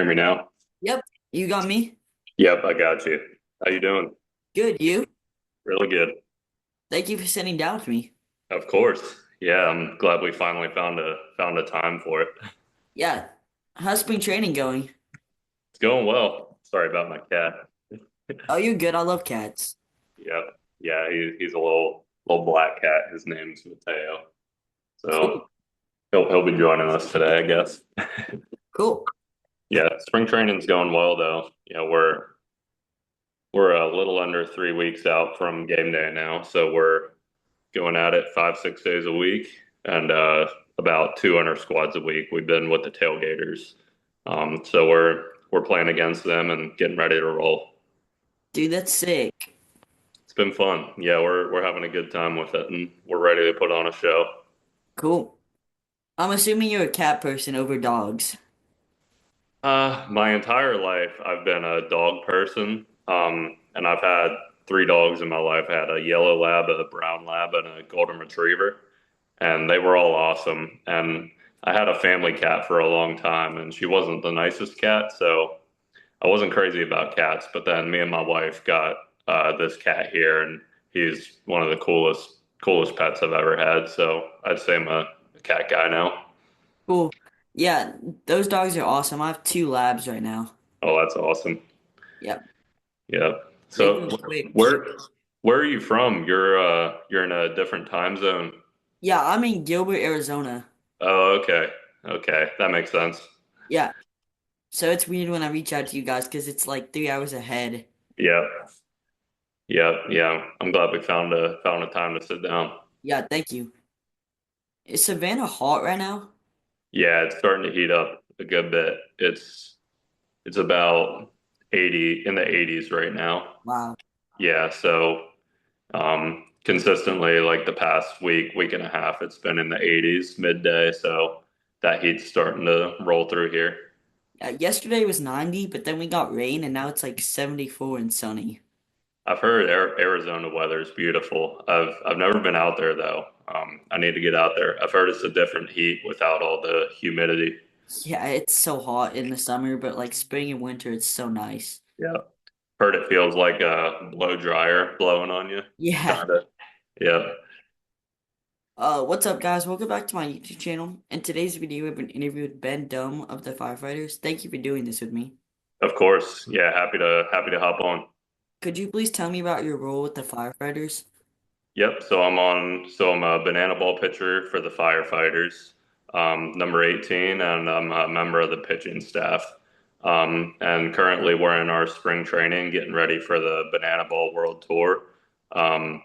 hear me now? Yep, you got me. Yep, I got you. How you doing? Good, you. Really good. Thank you for sitting down with me. Of course. Yeah, I'm glad we finally found a time for it. Yeah. How's spring training going? It's going well. Sorry about my cat. Oh, you're good. I love cats. Yep. Yeah, he's a little black cat. His name's Mateo. Cool. So he'll be joining us today, I guess. Cool. Yeah, spring training's going well though. We're a little under 3 weeks out from game day now, so we're going at it 5, 6 days a week, and about 200 squads a week. We've been with the tailgaters, so we're playing against them and getting ready to roll. Dude, that's sick. It's been fun. Yeah, we're having a good time with it, and we're ready to put on a show. Cool. I'm assuming you're a cat person over dogs. My entire life, I've been a dog person, and I've had three dogs in my life. I had a yellow lab, a brown lab, and a golden retriever, and they were all awesome. And I had a family cat for a long time, and she wasn't the nicest cat, so I wasn't crazy about cats. But then me and my wife got this cat here, and he's one of the coolest pets I've ever had. So I'd say I'm a cat guy now. Cool. Yeah, those dogs are awesome. I have two labs right now. Oh, that's awesome. Yep. Yeah. They So go quick. where are you from? You're in a different time zone. Yeah, I'm in Gilbert, Arizona. Oh, okay. Okay, that makes sense. Yeah. So it's weird when I reach out to you guys because it's like 3 hours ahead. Yeah. Yeah, yeah. I'm glad we found a time to sit down. Yeah, thank you. Is Savannah hot right now? Yeah, it's starting to heat up a good bit. It's about 80 in the 80s right now. Wow. Yeah, so consistently like the past week and a half, it's been in the 80s midday, so that heat's starting to roll through here. Yesterday was 90, but then we got rain and now it's like 74 and sunny. I've heard Arizona weather is beautiful. I've never been out there though. I need to get out there. I've heard it's a different heat without all the humidity. Yeah, it's so hot in the summer, but like spring and winter, it's so nice. Yeah. Heard it feels like a blow dryer blowing on you. Yeah. Kinda. Yeah. What's up, guys? Welcome back to my YouTube channel. In today's video, I've been interviewed Ben Dum of the Firefighters. Thank you for doing this with me. Of course. Yeah, happy to hop on. Could you please tell me about your role with the Firefighters? Yep. So I'm a banana ball pitcher for the Firefighters, number 18, and I'm a member of the pitching staff. And currently we're in our spring training, getting ready for the Banana Ball World Tour. Um,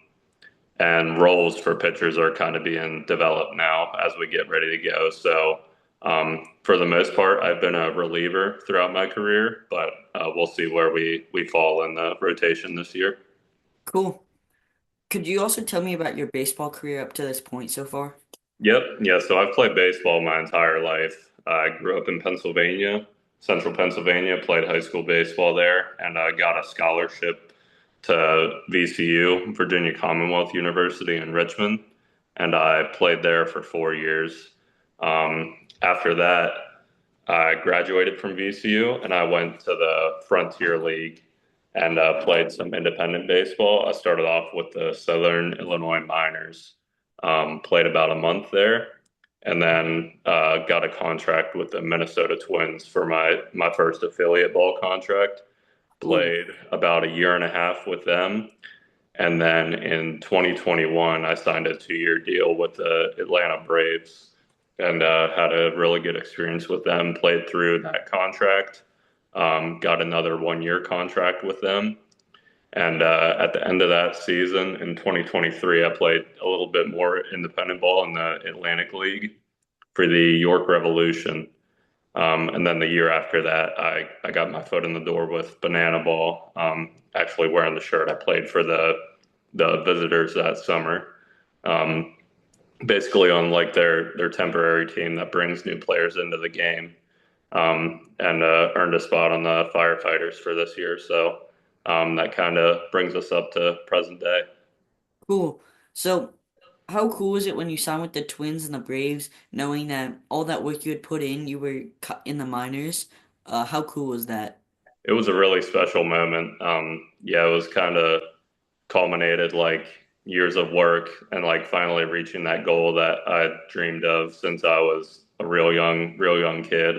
and roles for pitchers are kind of being developed now as we get ready to go. So, for the most part, I've been a reliever throughout my career, but we'll see where we fall in the rotation this year. Cool. Could you also tell me about your baseball career up to this point so far? Yep. Yeah. So I've played baseball my entire life. I grew up in Pennsylvania, central Pennsylvania, played high school baseball there, and I got a scholarship to VCU, Virginia Commonwealth University in Richmond, and I played there for 4 years. After that, I graduated from VCU and I went to the Frontier League and played some independent baseball. I started off with the Southern Illinois Miners, played about a month there, and then got a contract with the Minnesota Twins for my first affiliate ball contract. Cool. Played about a year and a half with them, and then in 2021, I signed a 2 year deal with the Atlanta Braves and had a really good experience with them. Played through that contract, got another 1 year contract with them. And at the end of that season in 2023, I played a little bit more independent ball in the Atlantic League for the York Revolution. And then the year after that, I got my foot in the door with Banana Ball. Actually, wearing the shirt I played for the visitors that summer. Um, Basically, on like their temporary team that brings new players into the game, and earned a spot on the Firefighters for this year. So that kind of brings us up to present day. Cool. So, how cool is it when you signed with the Twins and the Braves, knowing that all that work you had put in, you were cut in the minors? How cool was that? It was a really special moment. Yeah, it was kind of culminated like years of work and like finally reaching that goal that I dreamed of since I was a real young kid.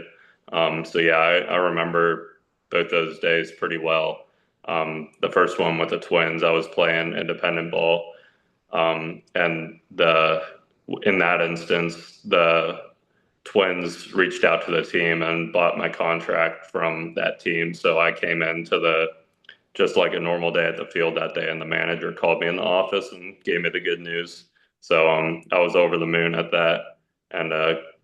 So yeah, I remember both those days pretty well. The first one with the Twins, I was playing independent ball, and the in that instance, the Twins reached out to the team and bought my contract from that team. So I came into the just like a normal day at the field that day, and the manager called me in the office and gave me the good news. So I was over the moon at that, and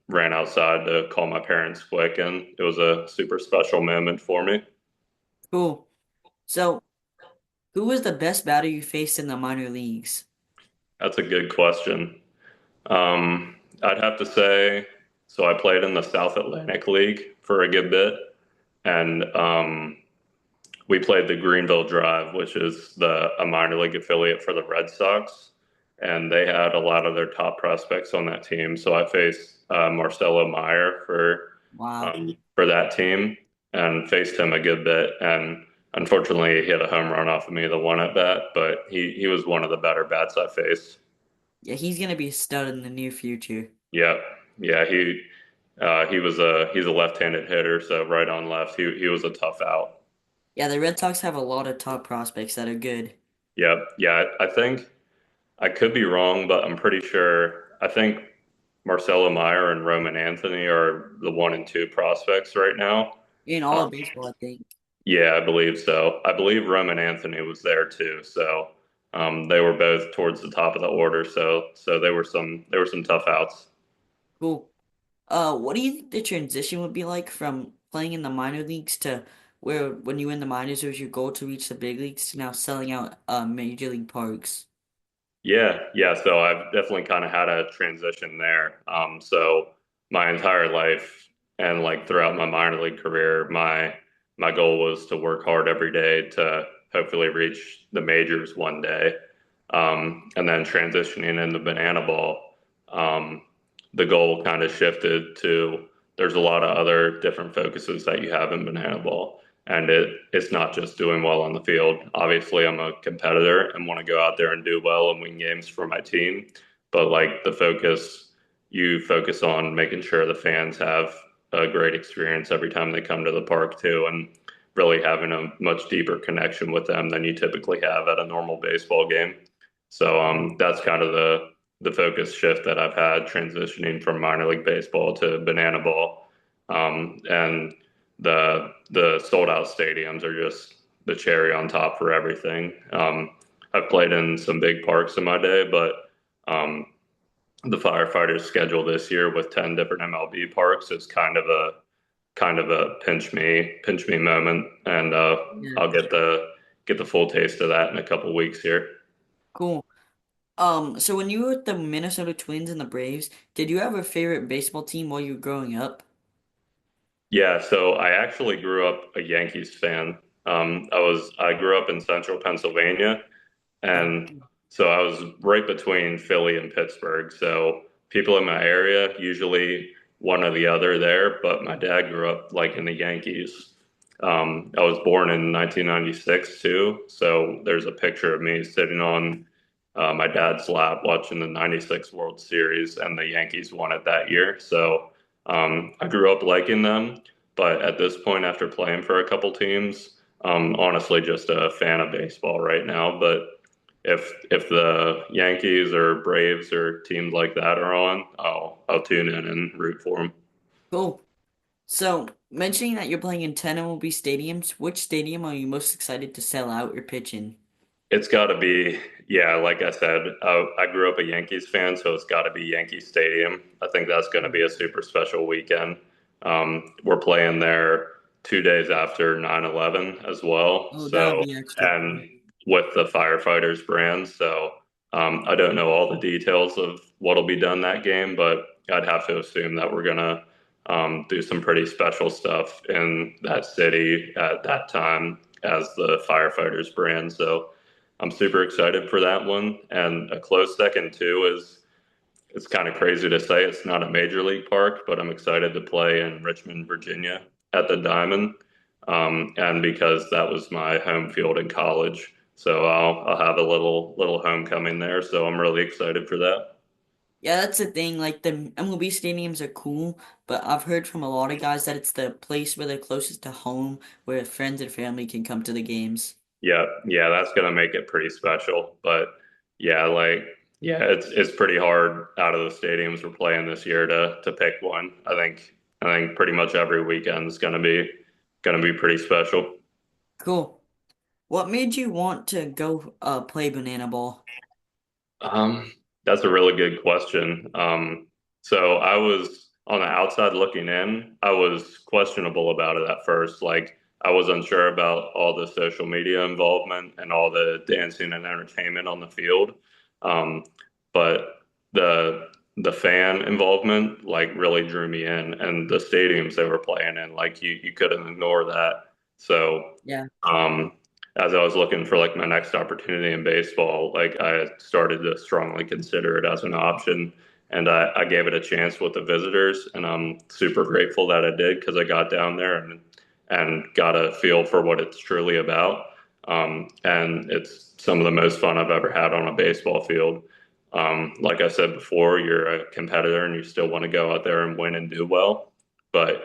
ran outside to call my parents quick, and it was a super special moment for me. Cool. So, who was the best batter you faced in the minor leagues? That's a good question. I'd have to say, so I played in the South Atlantic League for a good bit, and we played the Greenville Drive, which is the a minor league affiliate for the Red Sox, and they had a lot of their top prospects on that team. So I faced Marcelo Meyer Wow. for that team and faced him a good bit. And unfortunately, he hit a home run off of me the one at bat, but he was one of the better bats I faced. Yeah, he's gonna be a stud in the near future. Yeah, yeah, he's a left-handed hitter, so right on left. He was a tough out. Yeah, the Red Sox have a lot of top prospects that are good. Yeah, yeah. I think I could be wrong, but I'm pretty sure. I think Marcelo Meyer and Roman Anthony are the one and two prospects right now. In all Um, of baseball, I think. yeah, I believe so. I believe Roman Anthony was there too. So they were both towards the top of the order. So there were some tough outs. Cool. What do you think the transition would be like from playing in the minor leagues to where when you were in the minors it was your goal to reach the big leagues to now selling out major league parks? Yeah, yeah. So I've definitely kind of had a transition there. So my entire life and like throughout my minor league career, my goal was to work hard every day to hopefully reach the majors one day. And then transitioning into banana ball, um, the goal kind of shifted to there's a lot of other different focuses that you have in banana ball. And it's not just doing well on the field. Obviously, I'm a competitor and want to go out there and do well and win games for my team. But like you focus on making sure the fans have a great experience every time they come to the park too, and really having a much deeper connection with them than you typically have at a normal baseball game. So that's kind of the focus shift that I've had transitioning from minor league baseball to banana ball. And the sold out stadiums are just the cherry on top for everything. I've played in some big parks in my day, but um, the Firefighters schedule this year with 10 different MLB parks is kind of a pinch me moment, and Yeah. I'll get the full taste of that in a couple weeks here. Cool. So when you were with the Minnesota Twins and the Braves, did you have a favorite baseball team while you were growing up? Yeah, so I actually grew up a Yankees fan. I grew up in central Pennsylvania, Oh, and so I was right between Philly and Pittsburgh. So people in my area, usually one or the other there, but my dad grew up like in the Yankees. I was born in 1996 too. So there's a picture of me sitting on my dad's lap watching the 96 World Series, and the Yankees won it that year. So I grew up liking them. But at this point, after playing for a couple teams, honestly just a fan of baseball right now. But if the Yankees or Braves or teams like that are on, I'll tune in and root for them. cool. So mentioning that you're playing in 10 MLB stadiums, which stadium are you most excited to sell out your pitch in? It's got to be, yeah, like I said, I grew up a Yankees fan, so it's got to be Yankee Stadium. I think that's going to be a super special weekend. We're playing there 2 days after 9/11 as well. Oh, that would So, be extra cool. and with the Firefighters brand. So, I don't know all the details of what'll be done that game, but I'd have to assume that we're going to do some pretty special stuff in that city at that time as the Firefighters brand. So, I'm super excited for that one. And a close second too is it's kind of crazy to say it's not a major league park, but I'm excited to play in Richmond, Virginia. at the Diamond, and because that was my home field in college, so I'll have a little homecoming there. So I'm really excited for that. Yeah, that's the thing. Like the MLB stadiums are cool, but I've heard from a lot of guys that it's the place where they're closest to home, where friends and family can come to the games. Yeah, yeah, that's gonna make it pretty special. But yeah, yeah, it's pretty hard out of the stadiums we're playing this year to pick one. I think pretty much every weekend is gonna be pretty special. Cool. What made you want to go play banana ball? Um, that's a really good question. So I was on the outside looking in. I was questionable about it at first. Like I was unsure about all the social media involvement and all the dancing and entertainment on the field. Um, but the fan involvement like really drew me in, and the stadiums they were playing in, like you couldn't ignore that. So. Yeah, Um, as I was looking for like my next opportunity in baseball, like I started to strongly consider it as an option. And I gave it a chance with the visitors, and I'm super grateful that I did because I got down there and got a feel for what it's truly about. And it's some of the most fun I've ever had on a baseball field. Like I said before, you're a competitor and you still want to go out there and win and do well, but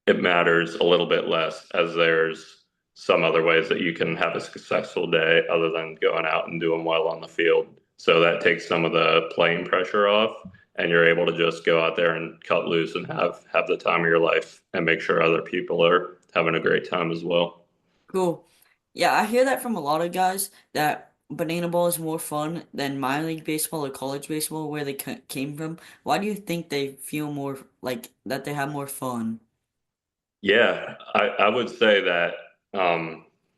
it matters a little bit less as there's some other ways that you can have a successful day other than going out and doing well on the field. So that takes some of the playing pressure off, and you're able to just go out there and cut loose and have the time of your life and make sure other people are having a great time as well. cool. Yeah, I hear that from a lot of guys that banana ball is more fun than minor league baseball or college baseball where they came from. Why do you think they feel more like that they have more fun? Yeah, I would say that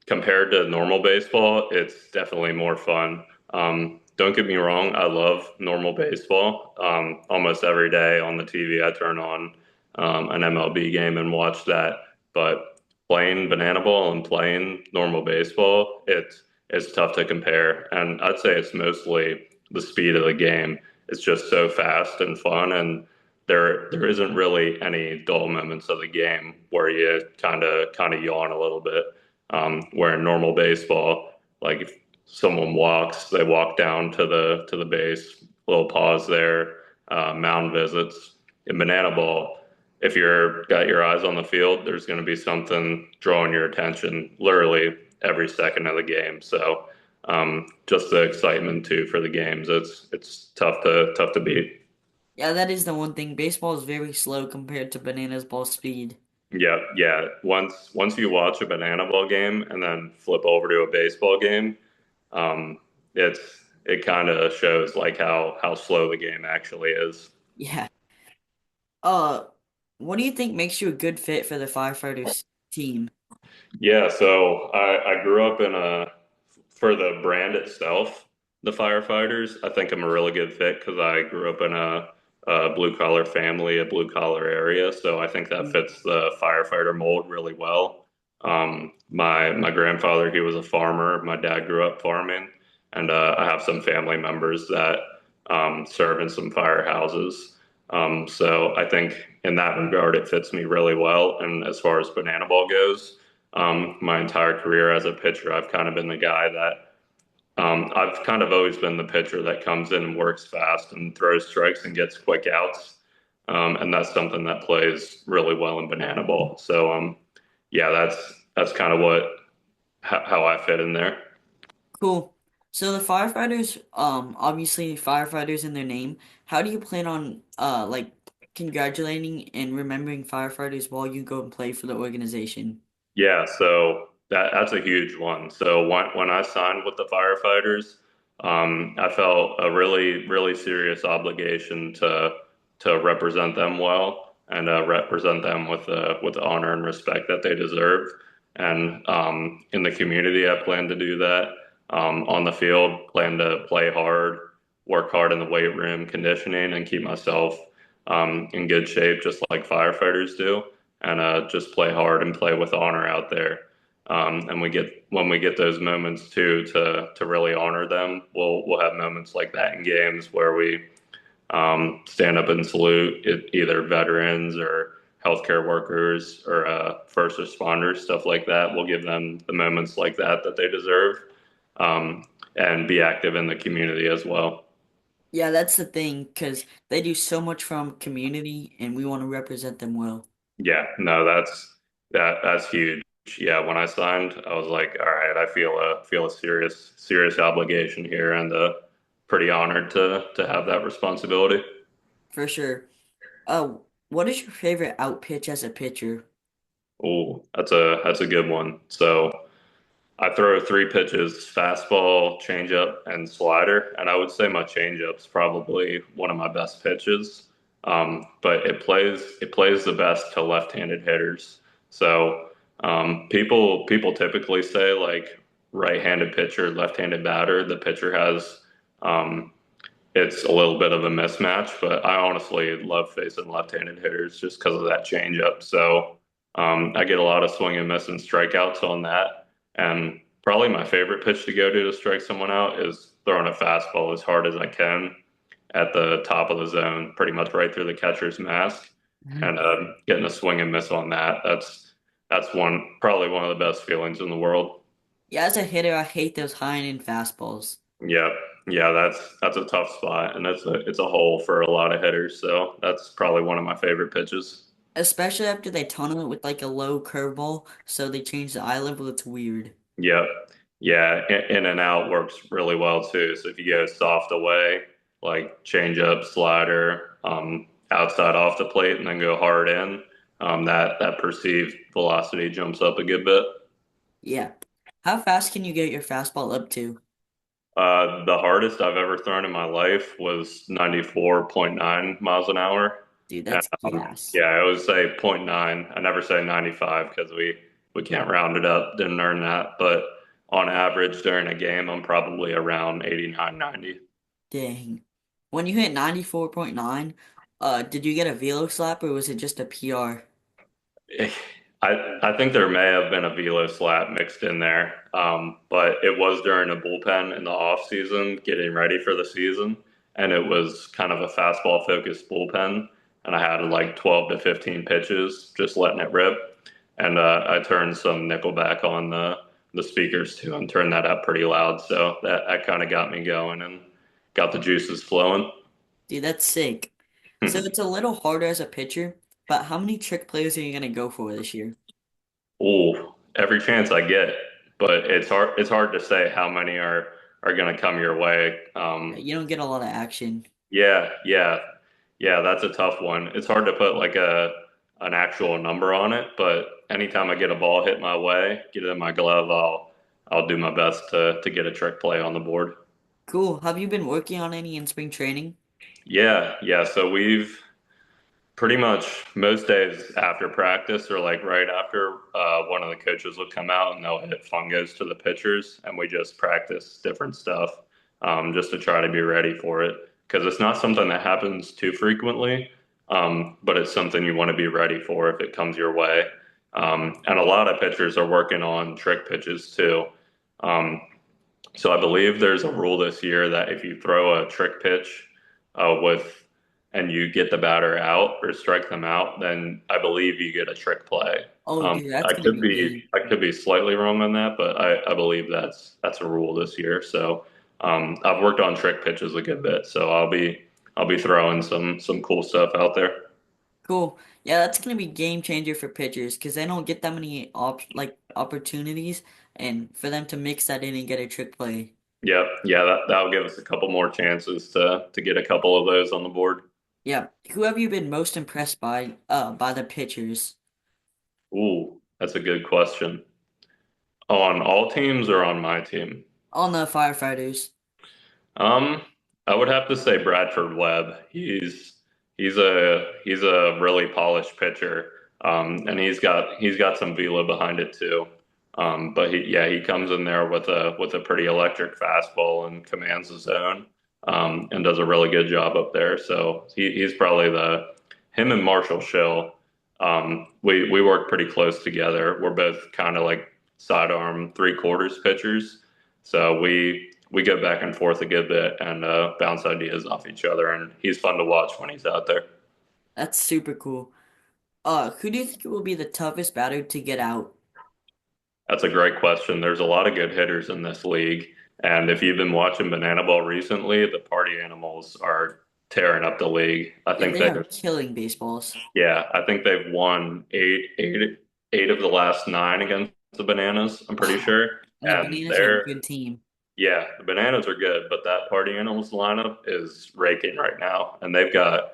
compared to normal baseball, it's definitely more fun. Don't get me wrong, I love normal baseball. Almost every day on the TV, I turn on an MLB game and watch that. But playing banana ball and playing normal baseball, it's tough to compare. And I'd say it's mostly the speed of the game. It's just so fast and fun, and there isn't really any dull moments of the game where you kind of yawn a little bit. Where in normal baseball, like if someone walks, they walk down to the base, little pause there, mound visits. In banana ball, if you're got your eyes on the field, there's going to be something drawing your attention literally every second of the game. So just the excitement too for the games, it's tough to beat. Yeah, that is the one thing. Baseball is very slow compared to bananas ball speed. Yeah, yeah. Once you watch a banana ball game and then flip over to a baseball game, um, it kind of shows like how slow the game actually is. Yeah. Uh, what do you think makes you a good fit for the firefighters team? Yeah, so I grew up in a for the brand itself, the firefighters. I think I'm a really good fit because I grew up in a blue collar family, a blue collar area. So I think that Mm. fits the firefighter mold really well. My grandfather, he was a farmer. My dad grew up farming, and I have some family members that serve in some firehouses. So I think in that regard, it fits me really well. And as far as banana ball goes, my entire career as a pitcher, I've kind of been the guy that I've kind of always been the pitcher that comes in and works fast and throws strikes and gets quick outs. And that's something that plays really well in banana ball. So yeah, that's kind of how I fit in there. Cool. So the firefighters, obviously firefighters in their name. How do you plan on like congratulating and remembering firefighters while you go and play for the organization? Yeah, so that's a huge one. So when I signed with the firefighters, I felt a really serious obligation to represent them well and represent them with the honor and respect that they deserve. And in the community, I plan to do that. On the field, plan to play hard, work hard in the weight room, conditioning, and keep myself in good shape, just like firefighters do, and just play hard and play with honor out there. And when we get those moments too to really honor them, we'll have moments like that in games where we stand up and salute either veterans or healthcare workers or first responders, stuff like that. We'll give them the moments like that that they deserve, um, and be active in the community as well. Yeah, that's the thing, because they do so much from community and we want to represent them well. Yeah, no, that's huge. Yeah, when I signed, I was like, all right, I feel a serious obligation here, and pretty honored to have that responsibility. For sure. Uh, what is your favorite out pitch as a pitcher? Oh, that's a good one. So I throw three pitches: fastball, changeup, and slider. And I would say my changeup's probably one of my best pitches. But it plays the best to left-handed hitters. So people typically say like right-handed pitcher, left-handed batter. The pitcher has um, it's a little bit of a mismatch, but I honestly love facing left-handed hitters just because of that changeup. So I get a lot of swing and miss and strikeouts on that. And probably my favorite pitch to go to strike someone out is throwing a fastball as hard as I can at the top of the zone, pretty much right through the catcher's mask, and getting a swing and miss on that. That's probably one of the best feelings in the world. Yeah, as a hitter, I hate those high and in fastballs, Yeah, yeah, that's a tough spot, and it's a hole for a lot of hitters. So that's probably one of my favorite pitches. especially after they tunnel it with like a low curveball, so they change the eye level. It's weird. Yep, yeah, in and out works really well too. So if you go soft away, like change up, slider, outside off the plate, and then go hard in, that perceived velocity jumps up a good bit. Yeah. How fast can you get your fastball up to? The hardest I've ever thrown in my life was 94.9 miles an hour. Dude, And, that's gas. yeah, I would say zero point 0.9. I never say 95 because we can't round it up. Didn't earn that. But on average during a game, I'm probably around 89, 90. Dang. When you hit 94.9, did you get a velo slap or was it just a PR? I think there may have been a velo slap mixed in there, but it was during a bullpen in the off season, getting ready for the season, and it was kind of a fastball focused bullpen, and I had like 12 to 15 pitches, just letting it rip, and I turned some Nickelback on the speakers too, and turned that up pretty loud, so that kind of got me going and got the juices flowing. Dude, that's sick. So it's a little harder as a pitcher, but how many trick plays are you gonna go for this year? Oh, every chance I get, but it's hard to say how many are going to come your way. Yeah, you don't get a lot of action. Yeah, yeah, yeah. That's a tough one. It's hard to put like a an actual number on it, but anytime I get a ball hit my way, get it in my glove, I'll do my best to get a trick play on the board. Cool. Have you been working on any in spring training? Yeah, yeah. So we've pretty much most days after practice or like right after, one of the coaches will come out and they'll hit fungos to the pitchers, and we just practice different stuff, just to try to be ready for it because it's not something that happens too frequently, but it's something you want to be ready for if it comes your way. And a lot of pitchers are working on trick pitches too. Um, so I believe there's a rule this year that if you throw a trick pitch with and you get the batter out or strike them out, then I believe you get a trick play. Oh, dude, that's I gonna could be be game. I could be slightly wrong on that, but I believe that's a rule this year. So I've worked on trick pitches a good bit, so I'll be throwing some cool stuff out there. Cool. Yeah, that's gonna be game changer for pitchers because they don't get that many opportunities, and for them to mix that in and get a trick play. Yep, yeah, that'll give us a couple more chances to get a couple of those on the board. Yeah. Who have you been most impressed by the pitchers Ooh, that's a good question. On all teams or on my team? on the Firefighters? Um, I would have to say Bradford Webb. He's a really polished pitcher, and he's got some velo behind it too. But he comes in there with a pretty electric fastball and commands the zone, and does a really good job up there. So he's probably the him and Marshall Schill. We work pretty close together. We're both kind of like sidearm three quarters pitchers, so we go back and forth a good bit and bounce ideas off each other. And he's fun to watch when he's out there. That's super cool. Who do you think will be the toughest batter to get out? That's a great question. There's a lot of good hitters in this league. And if you've been watching Banana Ball recently, the party animals are tearing up the league. Yeah, they are killing baseballs. I think they've won eight of the last nine against the Bananas, I'm pretty Wow. sure. And the And Bananas are a good team. yeah, the Bananas are good, but that Party Animals lineup is raking right now, and they've got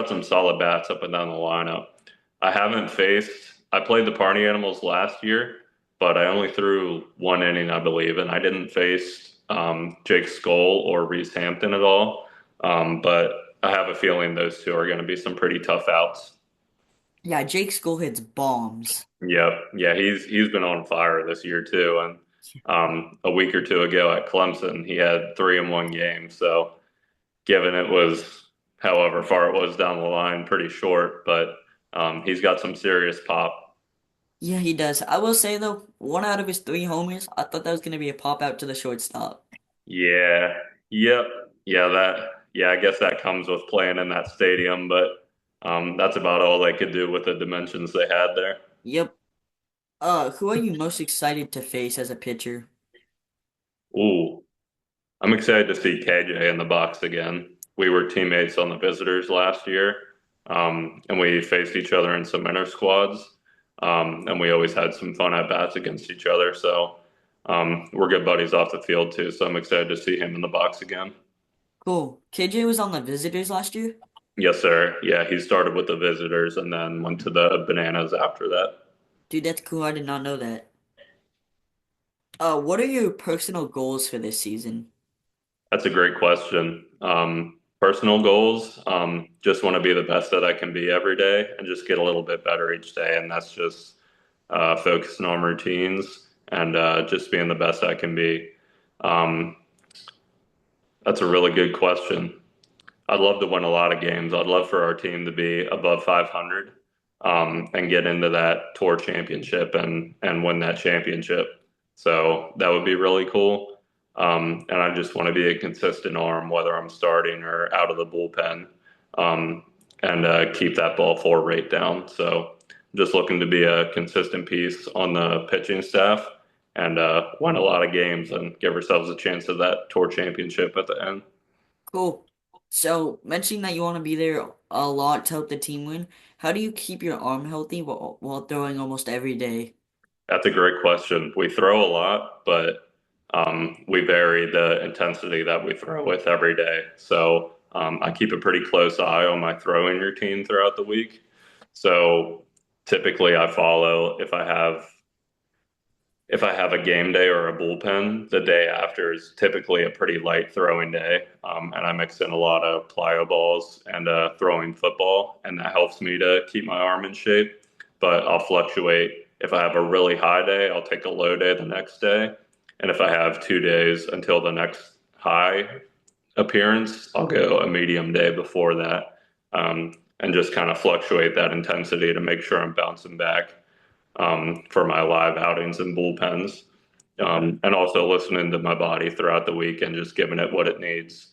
some solid bats up and down the lineup. I played the Party Animals last year, but I only threw one inning, I believe, and I didn't face Jake Skoll or Reese Hampton at all. But I have a feeling those two are going to be some pretty tough outs. Yeah, Jake School hits bombs. Yep. Yeah, he's been on fire this year too. And a week or two ago at Clemson, he had three in one game. So given it was however far it was down the line, pretty short, but he's got some serious pop. Yeah, he does. I will say though, one out of his three homers, I thought that was gonna be a pop out to the shortstop. Yeah. Yep. Yeah, I guess that comes with playing in that stadium, but that's about all they could do with the dimensions they had there. Yep. Who are you most excited to face as a pitcher? Ooh. I'm excited to see KJ in the box again. We were teammates on the visitors last year, and we faced each other in some inter squads, and we always had some fun at bats against each other. So we're good buddies off the field too. So I'm excited to see him in the box again. Cool. KJ was on the visitors last year? Yes, sir. Yeah, he started with the visitors and then went to the Bananas after that. Dude, that's cool. I did not know that. What are your personal goals for this season? That's a great question. Personal goals, just want to be the best that I can be every day and just get a little bit better each day. And that's just focusing on routines and just being the best I can be. Um, that's a really good question. I'd love to win a lot of games. I'd love for our team to be above 500 and get into that tour championship and win that championship. So that would be really cool. And I just want to be a consistent arm, whether I'm starting or out of the bullpen, and keep that ball four rate down. So just looking to be a consistent piece on the pitching staff and win a lot of games and give ourselves a chance at that tour championship at the end. Cool. So, mentioning that you want to be there a lot to help the team win, how do you keep your arm healthy while throwing almost every day? That's a great question. We throw a lot, but we vary the intensity that we throw with every day. So I keep a pretty close eye on my throwing routine throughout the week. So typically, I follow if I have a game day or a bullpen, the day after is typically a pretty light throwing day. And I mix in a lot of plyo balls and throwing football, and that helps me to keep my arm in shape. But I'll fluctuate. If I have a really high day, I'll take a low day the next day. And if I have 2 days until the next high appearance, I'll go a medium day before that, and just kind of fluctuate that intensity to make sure I'm bouncing back for my live outings and bullpens, and also listening to my body throughout the week and just giving it what it needs.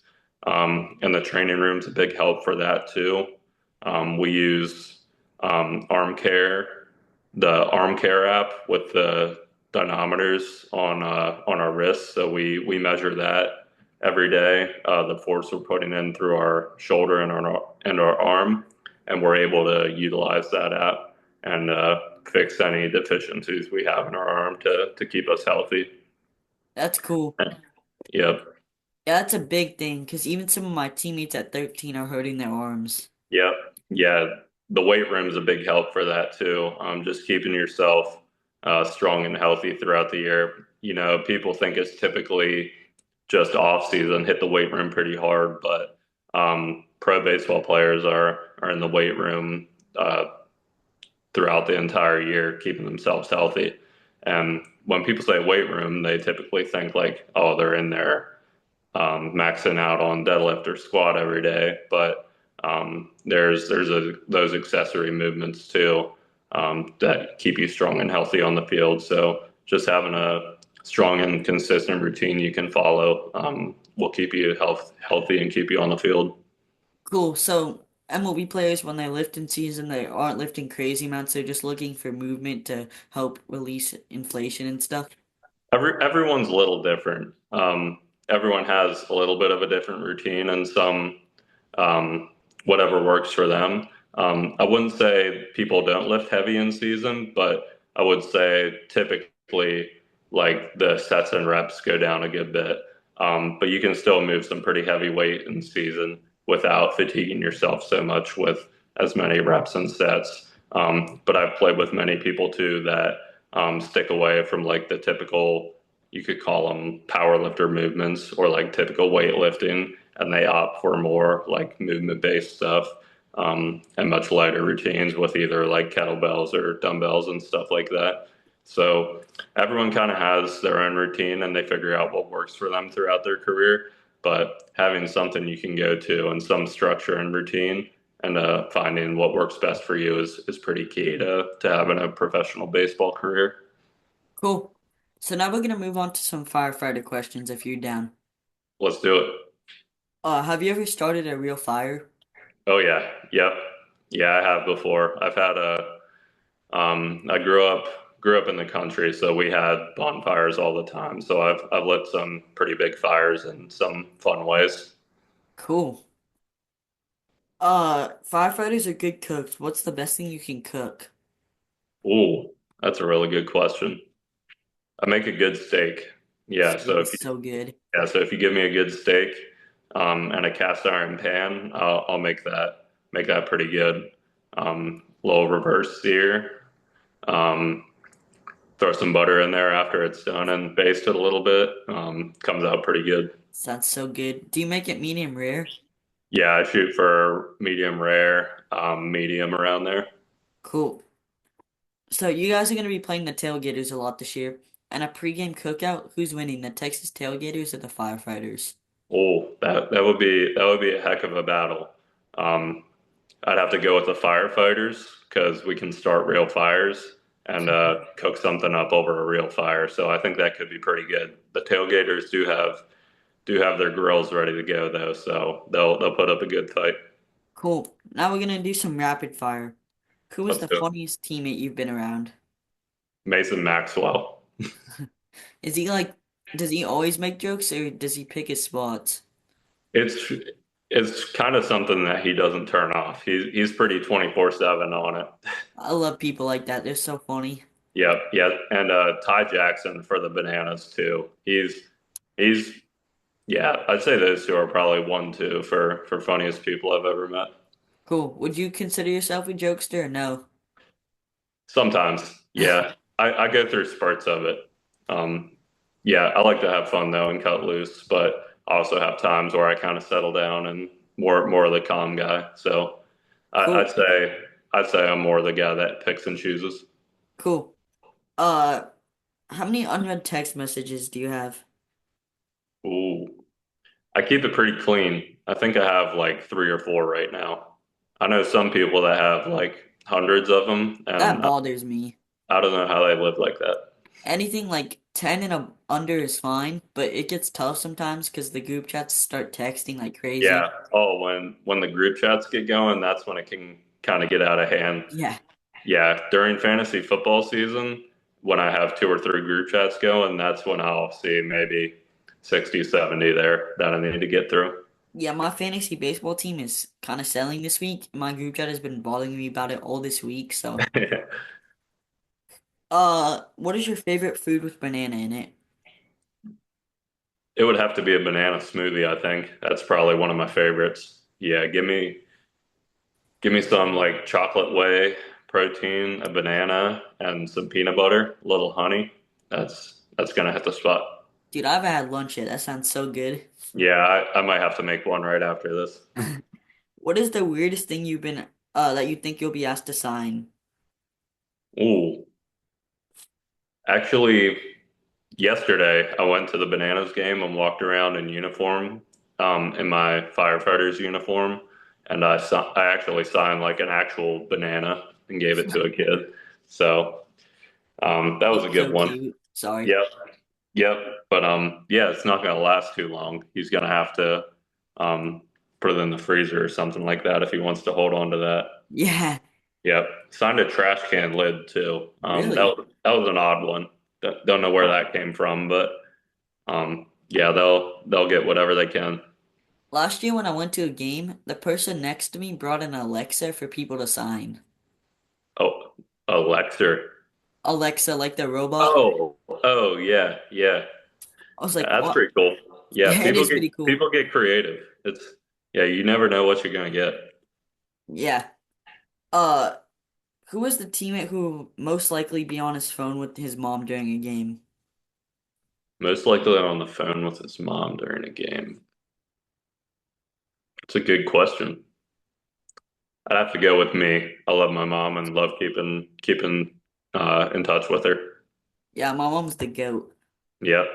And the training room's a big help for that too. We use Arm Care, the Arm Care app with the dynamometers on our wrists. So we measure that every day, the force we're putting in through our shoulder and our arm, and we're able to utilize that app and fix any deficiencies we have in our arm to keep us healthy. That's cool. Yep. Yeah, that's a big thing because even some of my teammates at 13 are hurting their arms. Yep. Yeah. The weight room is a big help for that too. Just keeping yourself strong and healthy throughout the year. You know, people think it's typically just off season, hit the weight room pretty hard, but pro baseball players are in the weight room throughout the entire year, keeping themselves healthy. And when people say weight room, they typically think like, oh, they're in there maxing out on deadlift or squat every day. But those accessory movements too that keep you strong and healthy on the field. So just having a strong and consistent routine you can follow will keep you healthy and keep you on the field. Cool. So, MLB players, when they lift in season, they aren't lifting crazy amounts. They're just looking for movement to help release inflation and stuff. Everyone's a little different. Everyone has a little bit of a different routine and some um, whatever works for them. I wouldn't say people don't lift heavy in season, but I would say typically like the sets and reps go down a good bit. But you can still move some pretty heavy weight in season without fatiguing yourself so much with as many reps and sets. But I've played with many people too that stick away from like the typical, you could call them power lifter movements or like typical weightlifting, and they opt for more like movement based stuff and much lighter routines with either like kettlebells or dumbbells and stuff like that. So everyone kind of has their own routine and they figure out what works for them throughout their career. But having something you can go to and some structure and routine and finding what works best for you is pretty key to having a professional baseball career. Cool. So now we're gonna move on to some firefighter questions if you're down. Let's do it. Have you ever started a real fire? Oh yeah, yep, yeah. I have before. I've had a. I grew up in the country, so we had bonfires all the time. So I've lit some pretty big fires in some fun ways. Cool. Firefighters are good cooks. What's the best thing you can cook? Ooh, that's a really good question. I make a good steak. Yeah, Steak so is so good. if you give me a good steak, and a cast iron pan, I'll make that pretty good. Little reverse sear. Um, throw some butter in there after it's done and baste it a little bit. Comes out pretty good. Sounds so good. Do you make it medium rare? Yeah, I shoot for medium rare, medium around there. Cool. So you guys are gonna be playing the Tailgaters a lot this year. And a pregame cookout, who's winning, the Texas Tailgaters or the Firefighters? Oh, that would be a heck of a battle. Um, I'd have to go with the firefighters because we can start real fires and cook something up over a real fire. So I think that could be pretty good. The tailgaters do have their grills ready to go though, so they'll put up a good fight. Cool. Now we're gonna do some rapid fire. Who is Let's the do it. funniest teammate you've been around? Mason Maxwell. Is he like, does he always make jokes or does he pick his spots? It's it's kind of something that he doesn't turn off. He's pretty 24/7 on it. I love people like that. They're so funny. Yep, yeah, and Ty Jackson for the bananas too. He's yeah, I'd say those two are probably one, two for funniest people I've ever met. Cool. Would you consider yourself a jokester or no? Sometimes, yeah, I go through spurts of it. Um, yeah, I like to have fun though and cut loose, but I also have times where I kind of settle down and more of the calm guy. So I, Cool. I'd say I'm more the guy that picks and chooses. Cool. Uh, how many unread text messages do you have? Ooh, I keep it pretty clean. I think I have like three or four right now. I know some people that have like hundreds of them, That and bothers me. I don't know how they live like that. Anything like 10 and under is fine, but it gets tough sometimes because the group chats start texting like Yeah. crazy. Oh, when the group chats get going, that's when it can kind of get out of hand. Yeah. Yeah, during fantasy football season, when I have two or three group chats going, that's when I'll see maybe 60, 70 there that I need to get through. Yeah, my fantasy baseball team is kind of selling this week. My group chat has been bothering me about it all this week, so. What is your favorite food with banana in it? It would have to be a banana smoothie, I think. That's probably one of my favorites. Yeah, give me some like chocolate whey protein, a banana, and some peanut butter, a little honey. That's gonna hit the spot. Dude, I haven't had lunch yet. That sounds so good. Yeah, I might have to make one right after this. What is the weirdest thing you've been that you think you'll be asked to sign? Ooh, actually, yesterday I went to the Bananas game and walked around in uniform, in my firefighter's uniform, and I actually signed like an actual banana and gave it to a kid. So that was a That's good so one. cute. Sorry. Yep, yep. But yeah, it's not gonna last too long. He's gonna have to um put it in the freezer or something like that if he wants to hold on to that. Yeah, Yep. Signed a trash can lid too. really. That was an odd one. Don't know where that came from, but yeah, they'll get whatever they can. Last year when I went to a game, the person next to me brought an Alexa for people to sign. Oh, a Lexer. Alexa, like the robot. Oh yeah, yeah. I was like, That's what? pretty cool. Yeah, Yeah, it is pretty cool. people get creative. It's yeah, you never know what you're gonna get. Yeah. Uh, who was the teammate who most likely be on his phone with his mom during a game? Most likely on the phone with his mom during a game. It's a good question. I'd have to go with me. I love my mom and love keeping in touch with her. Yeah, my mom's the goat. Yep.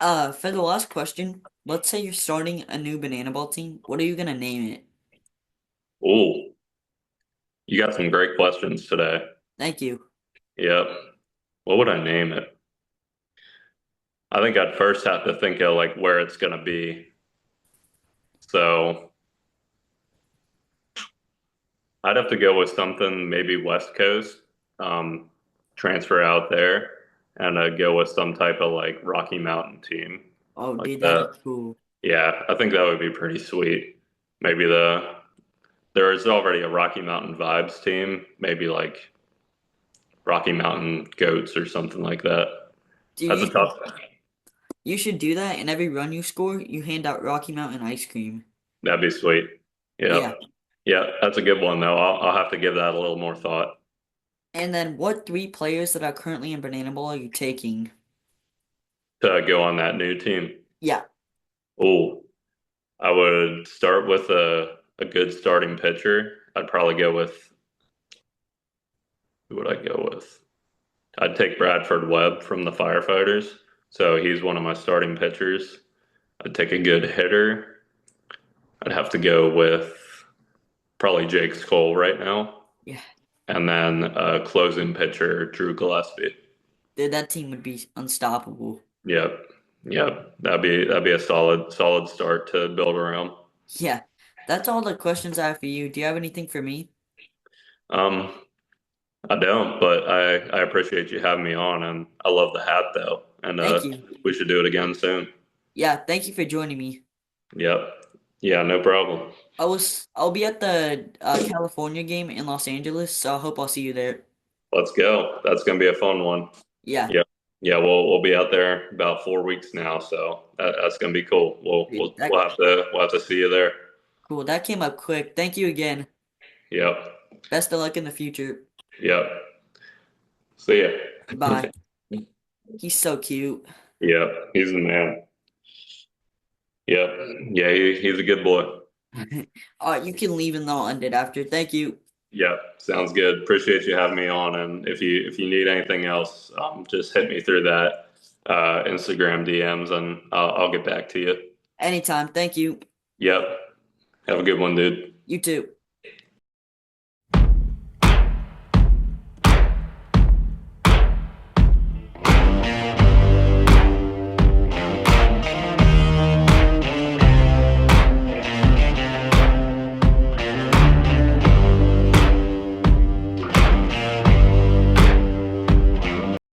For the last question, let's say you're starting a new banana ball team. What are you gonna name it? Ooh, you got some great questions today. Thank you. Yep. What would I name it? I think I'd first have to think of like where it's gonna be. So I'd have to go with something maybe West Coast, um, transfer out there, and go with some type of like Rocky Mountain team Oh, like dude, that'd be that. cool. Yeah, I think that would be pretty sweet. Maybe there is already a Rocky Mountain Vibes team, maybe like Rocky Mountain Goats or something like that. Dude, That's a tough. you should do that, and every run you score, you hand out Rocky Mountain ice cream. That'd be sweet. Yep. Yeah. Yeah, that's a good one though. I'll have to give that a little more thought And then what three players that are currently in Banana Ball are you taking? to go on that new team. Yeah. Oh, I would start with a good starting pitcher. I'd probably go with who would I go with? I'd take Bradford Webb from the Firefighters. So he's one of my starting pitchers. I'd take a good hitter. I'd have to go with probably Jake Skoll right now, Yeah. and then closing pitcher Drew Gillespie. Dude, that team would be unstoppable. Yep, yep. That'd be a solid start to build around. Yeah. That's all the questions I have for you. Do you have anything for me? Um, I don't, but I appreciate you having me on, and I love the hat though, and Thank you. we should do it again soon. Yeah, thank you for joining me. Yep. Yeah, no problem. I'll be at the California game in Los Angeles, so I hope I'll see you there. Let's go. That's gonna be a fun one. Yeah, Yep. Yeah, we'll be out there about 4 weeks now, so that's gonna be cool. dude, that We'll have to see you there. cool. That came up quick. Thank you again. Yep. Best of luck in the future. Yep. See ya. Bye. He's so cute. Yep. He's the man. Yep. Yeah, he's a good boy. You can leave and I'll end it after. Thank you. Yep. Sounds good. Appreciate you having me on. And if you need anything else, just hit me through that Instagram DMs, and I'll get back to you. Anytime. Thank you. Yep. Have a good one, dude. You too.